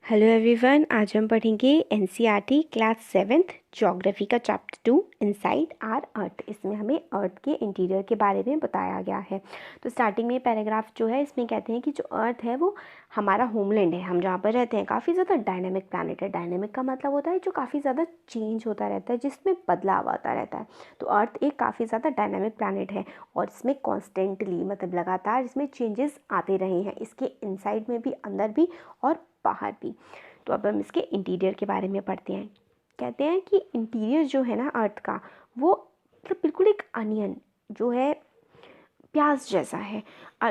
Hello everyone, आज हम पढ़ेंगे एनसीईआरटी क्लास 7th ज्योग्राफी का चैप्टर 2 इनसाइड आर अर्थ। इसमें हमें अर्थ के इंटीरियर के बारे में बताया गया है। तो स्टार्टिंग में पैराग्राफ जो है इसमें कहते हैं कि जो अर्थ है वो हमारा होमलैंड है, हम जहाँ पर रहते हैं। काफ़ी ज़्यादा डायनेमिक प्लैनेट है। डायनेमिक का मतलब होता है जो काफ़ी ज़्यादा चेंज होता रहता है, जिसमें बदलाव आता रहता है। तो अर्थ एक काफ़ी ज़्यादा डायनेमिक प्लैनेट है और इसमें कॉन्स्टेंटली मतलब लगातार इसमें चेंजेस आते रहे हैं, इसके इनसाइड में भी, अंदर भी और बाहर भी। तो अब हम इसके इंटीरियर के बारे में पढ़ते हैं। कहते हैं कि इंटीरियर जो है ना अर्थ का, वो मतलब बिल्कुल एक अनियन जो है, प्याज जैसा है।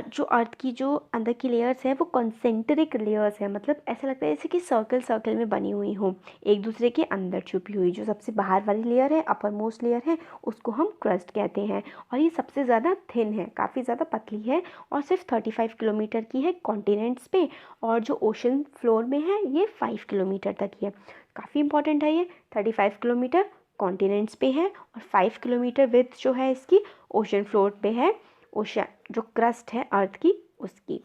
जो अर्थ की जो अंदर की लेयर्स है वो कॉन्सेंट्रिक लेयर्स है, मतलब ऐसा लगता है जैसे कि सर्कल सर्कल में बनी हुई हो, एक दूसरे के अंदर छुपी हुई। जो सबसे बाहर वाली लेयर है, अपर मोस्ट लेयर है, उसको हम क्रस्ट कहते हैं। और ये सबसे ज़्यादा थिन है, काफ़ी ज़्यादा पतली है और सिर्फ 35 किलोमीटर की है कॉन्टिनेंट्स पे। और जो ओशन फ्लोर में है ये 5 किलोमीटर तक ही है। काफ़ी इंपॉर्टेंट है ये। 35 किलोमीटर कॉन्टिनेंट्स पे है और 5 किलोमीटर विड्थ जो है इसकी ओशन फ्लोर पे है। ओशन जो क्रस्ट है अर्थ की, उसकी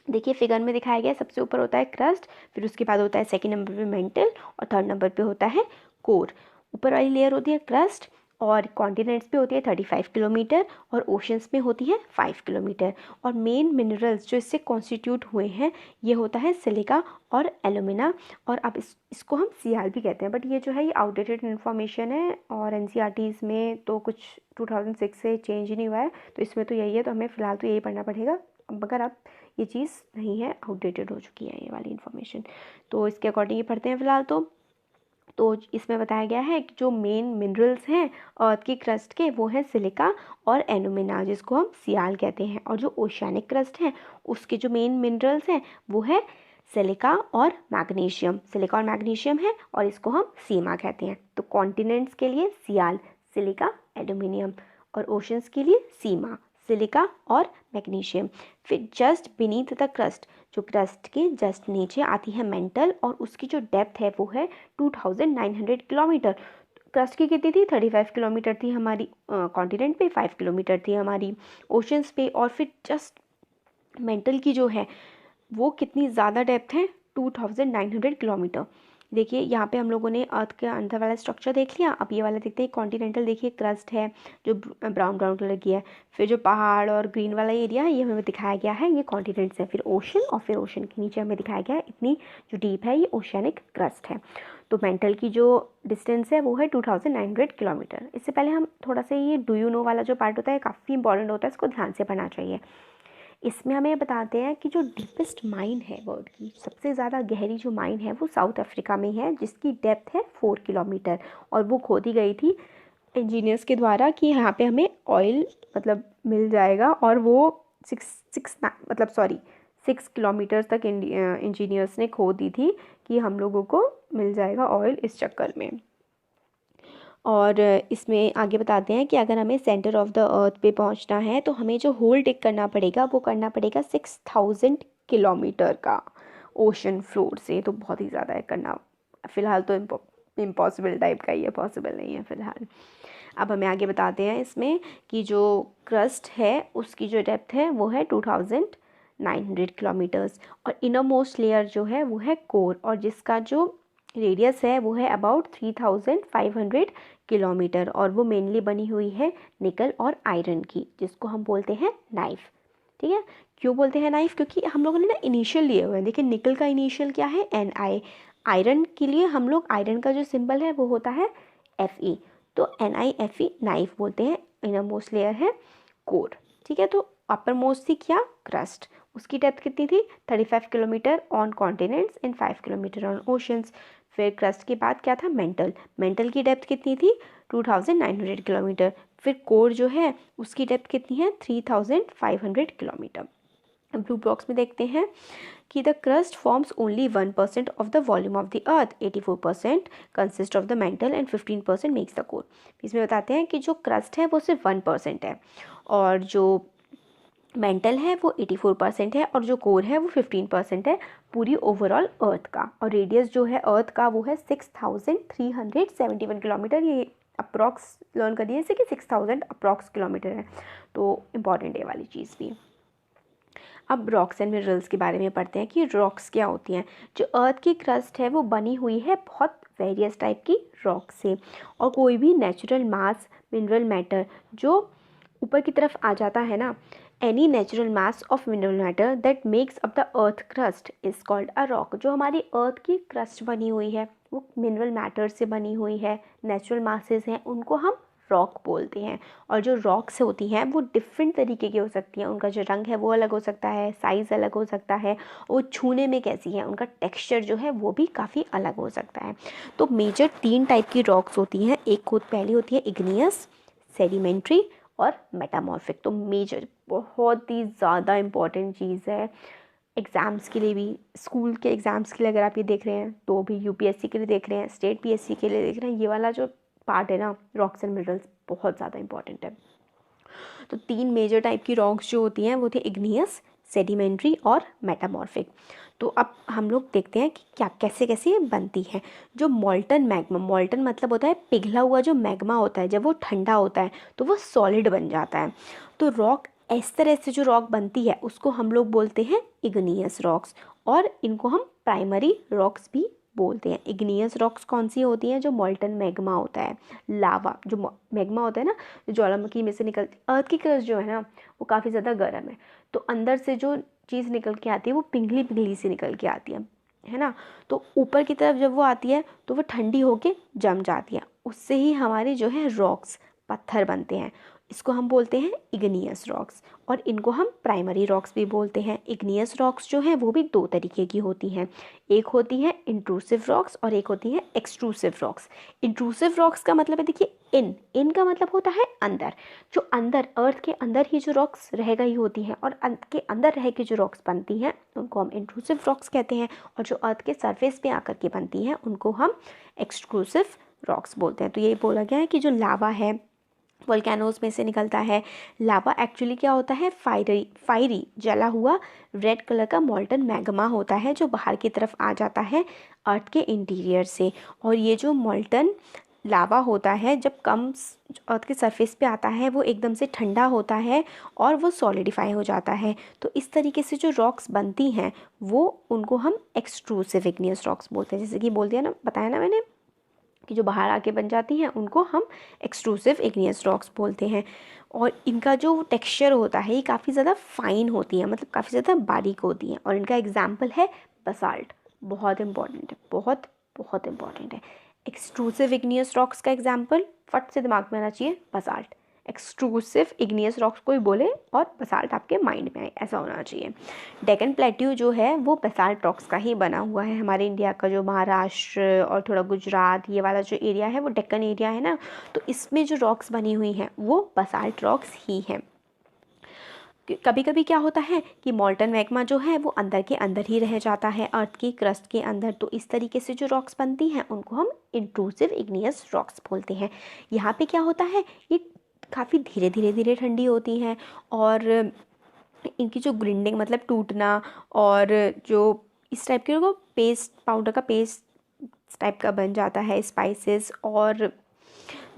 देखिए फिगर में दिखाया गया है। सबसे ऊपर होता है क्रस्ट, फिर उसके बाद होता है सेकंड नंबर पे मेंटल और थर्ड नंबर पे होता है कोर। ऊपर वाली लेयर होती है क्रस्ट और कॉन्टिनेंट्स पे होती है 35 किलोमीटर और ओशंस में होती है 5 किलोमीटर। और मेन मिनरल्स जो इससे कॉन्स्टिट्यूट हुए हैं ये होता है सिलिका और एलुमिना। और अब इसको हम सीआर भी कहते हैं, बट ये जो है ये आउटडेटेड इन्फॉर्मेशन है और एनसीईआरटीज़ में तो कुछ 2006 से चेंज ही नहीं हुआ है, तो इसमें तो यही है। तो हमें फ़िलहाल तो यही पढ़ना पड़ेगा। मगर अब ये चीज़ नहीं है, आउटडेटेड हो चुकी है ये वाली इन्फॉर्मेशन, तो इसके अकॉर्डिंग ही पढ़ते हैं फ़िलहाल। तो इसमें बताया गया है कि जो मेन मिनरल्स हैं अर्थ की क्रस्ट के वो है सिलिका और एलुमिना, जिसको हम सियाल कहते हैं। और जो ओशियानिक क्रस्ट है उसके जो मेन मिनरल्स हैं वो है सिलिका और मैग्नीशियम। सिलिका और मैग्नीशियम है और इसको हम सीमा कहते हैं। तो कॉन्टिनेंट्स के लिए सियाल, सिलिका, एल्यूमिनियम, और ओशंस के लिए सीमा, सिलिका और मैग्नीशियम। फिर जस्ट बीनीथ द क्रस्ट, जो क्रस्ट के जस्ट नीचे आती है मेंटल, और उसकी जो डेप्थ है वो है 2900 किलोमीटर। क्रस्ट की कितनी थी? 35 किलोमीटर थी हमारी कॉन्टिनेंट पे, 5 किलोमीटर थी हमारी ओशंस पे। और फिर जस्ट मेंटल की जो है वो कितनी ज़्यादा डेप्थ है? 2900 किलोमीटर। देखिए यहाँ पे हम लोगों ने अर्थ के अंदर वाला स्ट्रक्चर देख लिया। अब ये वाला देखते हैं कॉन्टिनेंटल। देखिए क्रस्ट है जो ब्राउन ब्राउन कलर की है, फिर जो पहाड़ और ग्रीन वाला एरिया है ये हमें दिखाया गया है, ये कॉन्टिनेंट्स है। फिर ओशन, और फिर ओशन के नीचे हमें दिखाया गया है इतनी जो डीप है ये ओशियानिक क्रस्ट है। तो मेंटल की जो डिस्टेंस है वो है 2900 किलोमीटर। इससे पहले हम थोड़ा सा ये डू यू नो वाला जो पार्ट होता है काफ़ी इंपॉर्टेंट होता है, इसको ध्यान से पढ़ना चाहिए। इसमें हमें बताते हैं कि जो डीपेस्ट माइन है वर्ल्ड की, सबसे ज़्यादा गहरी जो माइन है वो साउथ अफ्रीका में है, जिसकी डेप्थ है 4 किलोमीटर। और वो खोदी गई थी इंजीनियर्स के द्वारा कि यहाँ पे हमें ऑयल मतलब मिल जाएगा। और वो 6 किलोमीटर तक इंजीनियर्स ने खोद दी थी कि हम लोगों को मिल जाएगा ऑयल इस चक्कर में। और इसमें आगे बताते हैं कि अगर हमें सेंटर ऑफ द अर्थ पे पहुंचना है तो हमें जो होल टिक करना पड़ेगा वो करना पड़ेगा 6000 किलोमीटर का ओशन फ्लोर से। तो बहुत ही ज़्यादा है करना। फ़िलहाल तो इम्पॉसिबल टाइप का ही है, पॉसिबल नहीं है फ़िलहाल। अब हमें आगे बताते हैं इसमें कि जो क्रस्ट है उसकी जो डेप्थ है वो है 2900 किलोमीटर्स। और इनर मोस्ट लेयर जो है वो है कोर, और जिसका जो रेडियस है वो है अबाउट 3500 किलोमीटर। और वो मेनली बनी हुई है निकल और आयरन की, जिसको हम बोलते हैं नाइफ। ठीक है, क्यों बोलते हैं नाइफ? क्योंकि हम लोगों ने ना इनिशियल लिए हुए हैं। देखिए निकल का इनिशियल क्या है? NI। आयरन के लिए हम लोग, आयरन का जो सिंबल है वो होता है Fe। तो NiFe नाइफ बोलते हैं। इनर मोस्ट लेयर है कोर। ठीक है, तो अपर मोस्ट थी क्या? क्रस्ट। उसकी डेप्थ कितनी थी? 35 kilometre on continents and 5 kilometre on oceans. फिर क्रस्ट के बाद क्या था? मेंटल। मेंटल की डेप्थ कितनी थी? 2900 किलोमीटर। फिर कोर जो है उसकी डेप्थ कितनी है? 3500 किलोमीटर। ब्लू बॉक्स में देखते हैं कि the crust forms only 1% of the volume of the earth, 84% consist of the mental and 15% makes the core. इसमें बताते हैं कि जो क्रस्ट है वो सिर्फ 1% है, और जो मेंटल है वो 84% है, और जो कोर है वो 15% है पूरी ओवरऑल अर्थ का। और रेडियस जो है अर्थ का वो है 6371 किलोमीटर। ये अप्रॉक्स लर्न करिए इसे कि 6000 अप्रॉक्स किलोमीटर है, तो इम्पॉर्टेंट है वाली चीज़ भी। अब रॉक्स एंड मिनरल्स के बारे में पढ़ते हैं कि रॉक्स क्या होती हैं। जो अर्थ की क्रस्ट है वो बनी हुई है बहुत वेरियस टाइप की रॉक से, और कोई भी नेचुरल मास मिनरल मैटर जो ऊपर की तरफ आ जाता है ना, any natural mass of mineral matter that makes up the earth crust is called a rock. जो हमारी अर्थ की क्रस्ट बनी हुई है वो मिनरल मैटर से बनी हुई है, नेचुरल मासेस हैं, उनको हम रॉक बोलते हैं। और जो रॉक्स होती हैं वो डिफरेंट तरीके की हो सकती हैं, उनका जो रंग है वो अलग हो सकता है, साइज़ अलग हो सकता है, वो छूने में कैसी है, उनका टेक्सचर जो है वो भी काफ़ी अलग हो सकता है। तो मेजर 3 टाइप की रॉक्स होती हैं। पहली होती है इग्नियस, सेडिमेंट्री और मेटामॉर्फिक। तो मेजर बहुत ही ज़्यादा इम्पॉर्टेंट चीज़ है एग्ज़ाम्स के लिए भी, स्कूल के एग्ज़ाम्स के लिए अगर आप ये देख रहे हैं तो भी, यूपीएससी के लिए देख रहे हैं, स्टेट पीएससी के लिए देख रहे हैं, ये वाला जो पार्ट है ना रॉक्स एंड मिनरल्स बहुत ज़्यादा इंपॉर्टेंट है। तो 3 मेजर टाइप की रॉक्स जो होती हैं वो थी इग्नियस, सेडिमेंट्री और मेटामॉर्फिक। तो अब हम लोग देखते हैं कि क्या कैसे कैसे ये बनती है। जो मॉल्टन मैग्मा, मॉल्टन मतलब होता है पिघला हुआ जो मैग्मा होता है, जब वो ठंडा होता है तो वो सॉलिड बन जाता है। तो रॉक इस तरह से जो रॉक बनती है उसको हम लोग बोलते हैं इग्नियस रॉक्स, और इनको हम प्राइमरी रॉक्स भी बोलते हैं। इग्नियस रॉक्स कौन सी होती हैं? जो मॉल्टन मैग्मा होता है, लावा जो मैग्मा होता है ना, जो ज्वालामुखी में से निकलती, अर्थ की क्रस्ट जो है ना वो काफ़ी ज़्यादा गर्म है, तो अंदर से जो चीज़ निकल के आती है वो पिघली पिघली सी निकल के आती है ना। तो ऊपर की तरफ जब वो आती है तो वो ठंडी होके जम जाती है, उससे ही हमारे जो है रॉक्स पत्थर बनते हैं। इसको हम बोलते हैं इग्नियस रॉक्स, और इनको हम प्राइमरी रॉक्स भी बोलते हैं। इग्नियस रॉक्स जो हैं वो भी 2 तरीके की होती हैं, एक होती है इंट्रूसिव रॉक्स और एक होती है एक्सट्रूसिव रॉक्स। इंट्रूसिव रॉक्स का मतलब है, देखिए इन का मतलब होता है अंदर, जो अंदर अर्थ के अंदर ही जो रॉक्स रह गई होती हैं और के अंदर रह के जो रॉक्स बनती हैं उनको हम इंट्रूसिव रॉक्स कहते हैं, और जो अर्थ के सरफेस पे आकर के बनती हैं उनको हम एक्सट्रूसिव रॉक्स बोलते हैं। तो यही बोला गया है कि जो लावा है वोल्केनोज में से निकलता है। लावा एक्चुअली क्या होता है? फायरी जला हुआ रेड कलर का मॉल्टन मैग्मा होता है जो बाहर की तरफ आ जाता है अर्थ के इंटीरियर से। और ये जो मॉल्टन लावा होता है जब कम अर्थ के सरफेस पे आता है वो एकदम से ठंडा होता है और वो सॉलिडिफाई हो जाता है। तो इस तरीके से जो रॉक्स बनती हैं वो उनको हम एक्सट्रूसिव इग्नियस रॉक्स बोलते हैं। जैसे कि बोल दिया ना, बताया ना मैंने कि जो बाहर आके बन जाती हैं उनको हम एक्सट्रूसिव इग्नियस रॉक्स बोलते हैं। और इनका जो टेक्सचर होता है ये काफ़ी ज़्यादा फाइन होती है, मतलब काफ़ी ज़्यादा बारीक होती हैं। और इनका एग्जाम्पल है बसाल्ट, बहुत इंपॉर्टेंट है, बहुत बहुत इंपॉर्टेंट है। एक्सट्रूसिव इग्नियस रॉक्स का एग्जाम्पल फट से दिमाग में आना चाहिए, बसाल्ट। एक्सट्रूसिव इग्नियस रॉक्स कोई बोले और बसाल्ट आपके माइंड में आए, ऐसा होना चाहिए। डेक्कन प्लेट्यू जो है वो बसाल्ट रॉक्स का ही बना हुआ है। हमारे इंडिया का जो महाराष्ट्र और थोड़ा गुजरात ये वाला जो एरिया है वो डेक्कन एरिया है ना, तो इसमें जो रॉक्स बनी हुई हैं वो बसाल्ट रॉक्स ही हैं। कभी कभी क्या होता है कि मॉल्टन मैग्मा जो है वो अंदर के अंदर ही रह जाता है अर्थ की क्रस्ट के अंदर, तो इस तरीके से जो रॉक्स बनती हैं उनको हम इंट्रूसिव इग्नियस रॉक्स बोलते हैं। यहाँ पे क्या होता है, ये काफ़ी धीरे धीरे ठंडी होती हैं, और इनकी जो ग्रिंडिंग मतलब टूटना, और जो इस टाइप के को पेस्ट पाउडर का पेस्ट टाइप का बन जाता है, स्पाइसेस और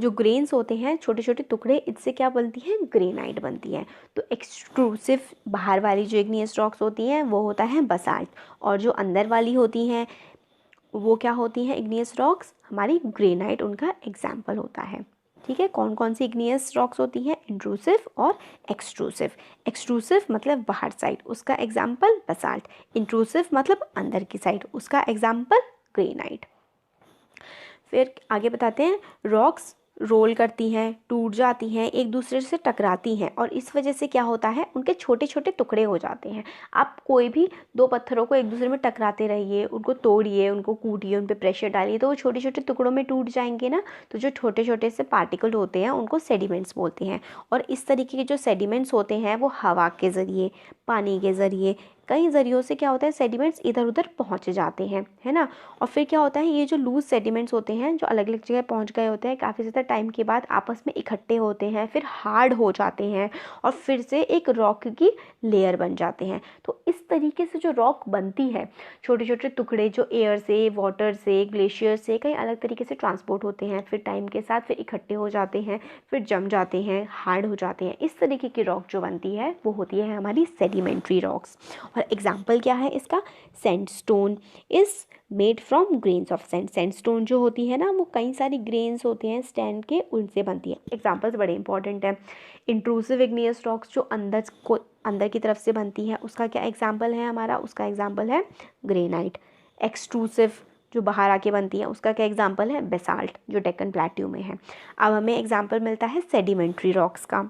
जो ग्रेन्स होते हैं छोटे छोटे टुकड़े, इससे क्या बनती है? ग्रेनाइट बनती है। तो एक्सट्रूसिव बाहर वाली जो इग्नियस रॉक्स होती हैं वो होता है बसाल्ट, और जो अंदर वाली होती हैं वो क्या होती हैं? इग्नियस रॉक्स, हमारी ग्रेनाइट उनका एग्जाम्पल होता है। ठीक है, कौन कौन सी इग्नियस रॉक्स होती हैं? इंट्रूसिव और एक्सट्रूसिव। एक्सट्रूसिव मतलब बाहर साइड, उसका एग्जाम्पल बसाल्ट। इंट्रूसिव मतलब अंदर की साइड, उसका एग्जाम्पल ग्रेनाइट। फिर आगे बताते हैं, रॉक्स रोल करती हैं, टूट जाती हैं, एक दूसरे से टकराती हैं, और इस वजह से क्या होता है? उनके छोटे छोटे टुकड़े हो जाते हैं। आप कोई भी 2 पत्थरों को एक दूसरे में टकराते रहिए, उनको तोड़िए, उनको कूटिए, उन पर प्रेशर डालिए, तो वो छोटे छोटे टुकड़ों में टूट जाएंगे ना। तो जो छोटे छोटे से पार्टिकल होते हैं उनको सेडिमेंट्स बोलते हैं। और इस तरीके के जो सेडिमेंट्स होते हैं वो हवा के ज़रिए, पानी के ज़रिए, कई ज़रियों से क्या होता है, सेडिमेंट्स इधर उधर पहुँच जाते हैं, है ना। और फिर क्या होता है, ये जो लूज सेडिमेंट्स होते हैं जो अलग अलग जगह पहुँच गए होते हैं, काफ़ी ज़्यादा टाइम के बाद आपस में इकट्ठे होते हैं, फिर हार्ड हो जाते हैं और फिर से एक रॉक की लेयर बन जाते हैं। तो इस तरीके से जो रॉक बनती है, छोटे छोटे टुकड़े जो एयर से, वाटर से, ग्लेशियर से कई अलग तरीके से ट्रांसपोर्ट होते हैं, फिर टाइम के साथ फिर इकट्ठे हो जाते हैं, फिर जम जाते हैं, हार्ड हो जाते हैं। इस तरीके की रॉक जो बनती है वो होती है हमारी सेडिमेंट्री रॉक्स। और एग्जाम्पल क्या है इसका, sandstone is made from grains of sand. Sandstone जो होती है ना, वो कई सारी ग्रेन्स होते हैं स्टैंड के, उनसे बनती है। एग्जाम्पल्स बड़े इंपॉर्टेंट है। इंट्रूसिव इग्नियस रॉक्स जो अंदर की तरफ से बनती है, उसका क्या एग्जाम्पल है हमारा, उसका एग्जाम्पल है ग्रेनाइट। एक्सट्रूसिव जो बाहर आके बनती है, उसका क्या एग्जाम्पल है, बेसाल्ट जो डेक्कन प्लेट्यू में है। अब हमें एग्जाम्पल मिलता है सेडिमेंट्री रॉक्स का।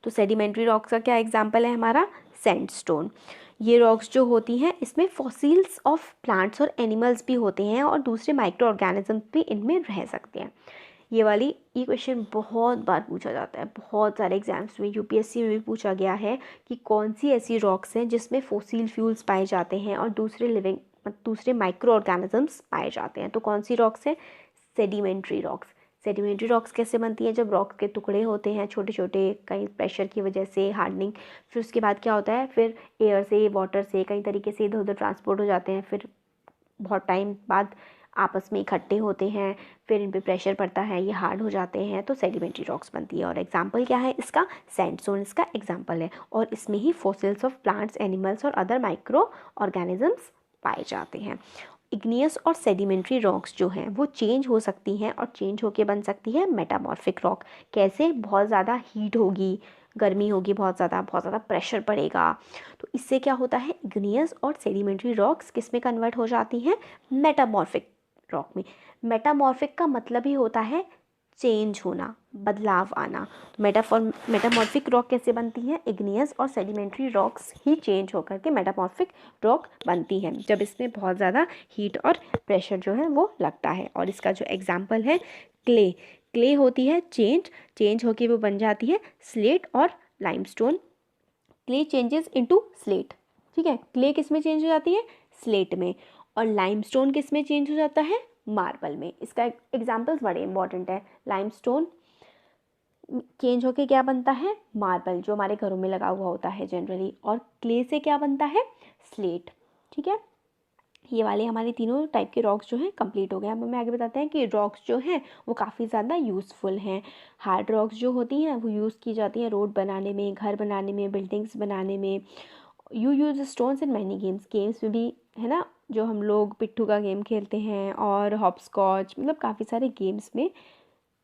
तो सेडिमेंट्री रॉक्स का क्या एग्जाम्पल है हमारा, सैंडस्टोन। ये रॉक्स जो होती हैं इसमें फॉसिल्स ऑफ प्लांट्स और एनिमल्स भी होते हैं और दूसरे माइक्रो ऑर्गेनिजम्स भी इनमें रह सकते हैं। ये क्वेश्चन बहुत बार पूछा जाता है, बहुत सारे एग्जाम्स में, यूपीएससी में भी पूछा गया है कि कौन सी ऐसी रॉक्स हैं जिसमें फॉसिल फ्यूल्स पाए जाते हैं और दूसरे माइक्रो ऑर्गेनिजम्स पाए जाते हैं। तो कौन सी रॉक्स हैं, सेडिमेंट्री रॉक्स। सेडिमेंट्री रॉक्स कैसे बनती हैं, जब रॉक के टुकड़े होते हैं छोटे छोटे, कहीं प्रेशर की वजह से हार्डनिंग, फिर उसके बाद क्या होता है, फिर एयर से, वाटर से कई तरीके से इधर उधर ट्रांसपोर्ट हो जाते हैं, फिर बहुत टाइम बाद आपस में इकट्ठे होते हैं, फिर इन पे प्रेशर पड़ता है, ये हार्ड हो जाते हैं, तो सेडिमेंट्री रॉक्स बनती है। और एग्जाम्पल क्या है इसका, सैंडस्टोन इसका एग्जाम्पल है। और इसमें ही फॉसिल्स ऑफ प्लांट्स, एनिमल्स और अदर माइक्रो ऑर्गेनिजम्स पाए जाते हैं। इग्नियस और सेडिमेंट्री रॉक्स जो हैं वो चेंज हो सकती हैं और चेंज होके बन सकती है मेटामॉर्फिक रॉक। कैसे, बहुत ज़्यादा हीट होगी, गर्मी होगी, बहुत ज़्यादा प्रेशर पड़ेगा, तो इससे क्या होता है, इग्नियस और सेडिमेंट्री रॉक्स किस में कन्वर्ट हो जाती हैं, मेटामॉर्फिक रॉक में। मेटामॉर्फिक का मतलब ही होता है चेंज होना, बदलाव आना। तो मेटामॉर्फिक रॉक कैसे बनती है, इग्नियस और सेडिमेंट्री रॉक्स ही चेंज होकर के मेटामॉर्फिक रॉक बनती है, जब इसमें बहुत ज़्यादा हीट और प्रेशर जो है वो लगता है। और इसका जो एग्जाम्पल है क्ले होती है चेंज होके वो बन जाती है स्लेट और limestone. Clay changes into slate, ठीक है, क्ले किस में चेंज हो जाती है, स्लेट में। और लाइमस्टोन किस में चेंज हो जाता है, मार्बल में। इसका एग्जाम्पल्स बड़े इंपॉर्टेंट है। लाइमस्टोन चेंज होके क्या बनता है, मार्बल जो हमारे घरों में लगा हुआ होता है जनरली। और क्ले से क्या बनता है, स्लेट, ठीक है। ये वाले हमारे तीनों टाइप के रॉक्स जो हैं कंप्लीट हो गए। अब हमें आगे बताते हैं कि रॉक्स जो हैं वो काफ़ी ज़्यादा यूज़फुल हैं। हार्ड रॉक्स जो होती हैं वो यूज़ की जाती हैं रोड बनाने में, घर बनाने में, बिल्डिंग्स बनाने में। You use stones in many games में भी, है ना, जो हम लोग पिट्ठू का गेम खेलते हैं और हॉपस्कॉच, मतलब काफ़ी सारे गेम्स में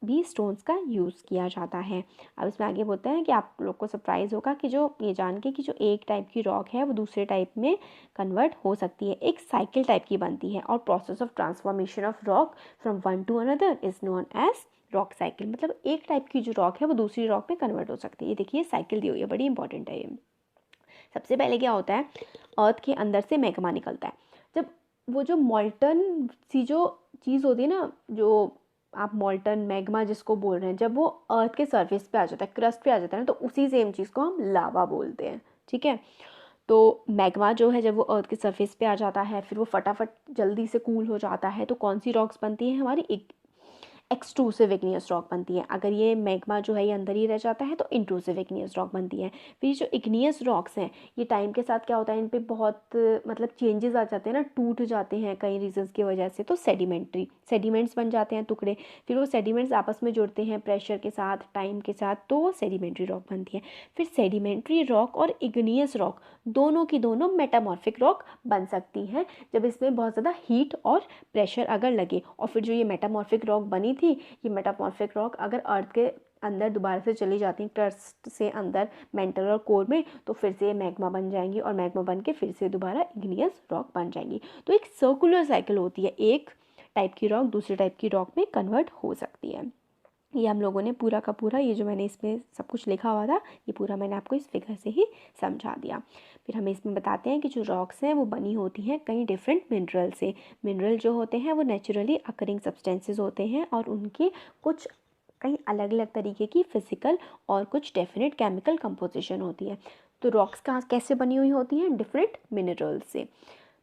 भी स्टोन्स का यूज़ किया जाता है। अब इसमें आगे बोलते हैं कि आप लोग को सरप्राइज़ होगा कि जो ये जान के कि जो एक टाइप की रॉक है वो दूसरे टाइप में कन्वर्ट हो सकती है, एक साइकिल टाइप की बनती है। और process of transformation of rock from one to another is known as rock cycle. मतलब एक टाइप की जो रॉक है वो दूसरी रॉक में कन्वर्ट हो सकती है। ये देखिए साइकिल दी हुई है, बड़ी इंपॉर्टेंट है ये। सबसे पहले क्या होता है, अर्थ के अंदर से मैग्मा निकलता है। जब वो जो मॉल्टन सी जो चीज़ होती है ना, जो आप मॉल्टन मैग्मा जिसको बोल रहे हैं, जब वो अर्थ के सरफेस पे आ जाता है, क्रस्ट पे आ जाता है ना, तो उसी सेम चीज़ को हम लावा बोलते हैं, ठीक है। तो मैग्मा जो है जब वो अर्थ के सरफेस पे आ जाता है, फिर वो फटाफट जल्दी से कूल हो जाता है, तो कौन सी रॉक्स बनती है हमारी, एक्सट्रूसिव इग्नियस रॉक बनती है। अगर ये मैग्मा जो है ये अंदर ही रह जाता है तो इंट्रूसिव इग्नियस रॉक बनती है। फिर जो इग्नियस रॉक्स हैं ये टाइम के साथ क्या होता है, इन पे बहुत मतलब चेंजेस आ जाते हैं ना, टूट जाते हैं कई रीजंस की वजह से, तो सेडिमेंट्स बन जाते हैं टुकड़े। फिर वो सेडिमेंट्स आपस में जुड़ते हैं प्रेशर के साथ, टाइम के साथ, तो वो सेडिमेंट्री रॉक बनती है। फिर सेडिमेंट्री रॉक और इग्नियस रॉक दोनों की दोनों मेटामॉर्फिक रॉक बन सकती हैं जब इसमें बहुत ज़्यादा हीट और प्रेशर अगर लगे। और फिर जो ये मेटामॉर्फिक रॉक बनी थी, ये मेटामॉर्फिक रॉक अगर अर्थ के अंदर दोबारा से चली जाती हैं, क्रस्ट से अंदर मेंटल और कोर में, तो फिर से ये मैग्मा बन जाएंगी और मैग्मा बन के फिर से दोबारा इग्नियस रॉक बन जाएंगी। तो एक सर्कुलर साइकिल होती है, एक टाइप की रॉक दूसरे टाइप की रॉक में कन्वर्ट हो सकती है। ये हम लोगों ने पूरा का पूरा, ये जो मैंने इसमें सब कुछ लिखा हुआ था, ये पूरा मैंने आपको इस फिगर से ही समझा दिया। फिर हमें इसमें बताते हैं कि जो रॉक्स हैं वो बनी होती हैं कई डिफरेंट मिनरल से। मिनरल जो होते हैं वो नेचुरली अकरिंग सब्सटेंसेस होते हैं और उनके कुछ कई अलग अलग तरीके की फिजिकल और कुछ डेफिनेट केमिकल कंपोजिशन होती है। तो रॉक्स कहाँ कैसे बनी हुई होती हैं? डिफरेंट मिनरल्स से।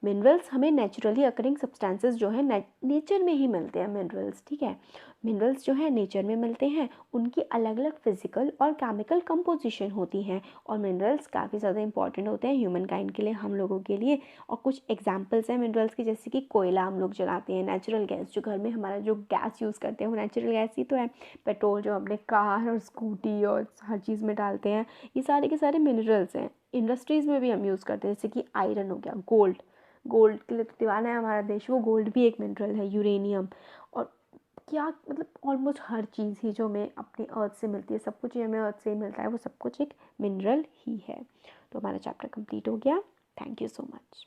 मिनरल्स हमें नेचुरली अकरिंग सब्सटेंसेस जो है नेचर में ही मिलते हैं मिनरल्स, ठीक है। मिनरल्स जो है नेचर में मिलते हैं, उनकी अलग अलग फिजिकल और केमिकल कंपोजिशन होती हैं, और मिनरल्स काफ़ी ज़्यादा इंपॉर्टेंट होते हैं ह्यूमन काइंड के लिए, हम लोगों के लिए। और कुछ एग्जांपल्स हैं मिनरल्स की, जैसे कि कोयला हम लोग जलाते हैं, नेचुरल गैस, जो घर में हमारा जो गैस यूज़ करते हैं वो नेचुरल गैस ही तो है। पेट्रोल जो अपने कार और स्कूटी और हर चीज़ में डालते हैं, ये सारे के सारे मिनरल्स हैं। इंडस्ट्रीज़ में भी हम यूज़ करते हैं, जैसे कि आयरन हो गया, गोल्ड, गोल्ड के लिए तो दीवाना है हमारा देश, वो गोल्ड भी एक मिनरल है, यूरेनियम। और क्या मतलब ऑलमोस्ट हर चीज़ ही जो हमें अपने अर्थ से मिलती है, सब कुछ ही हमें अर्थ से ही मिलता है, वो सब कुछ एक मिनरल ही है। तो हमारा चैप्टर कंप्लीट हो गया। Thank you so much.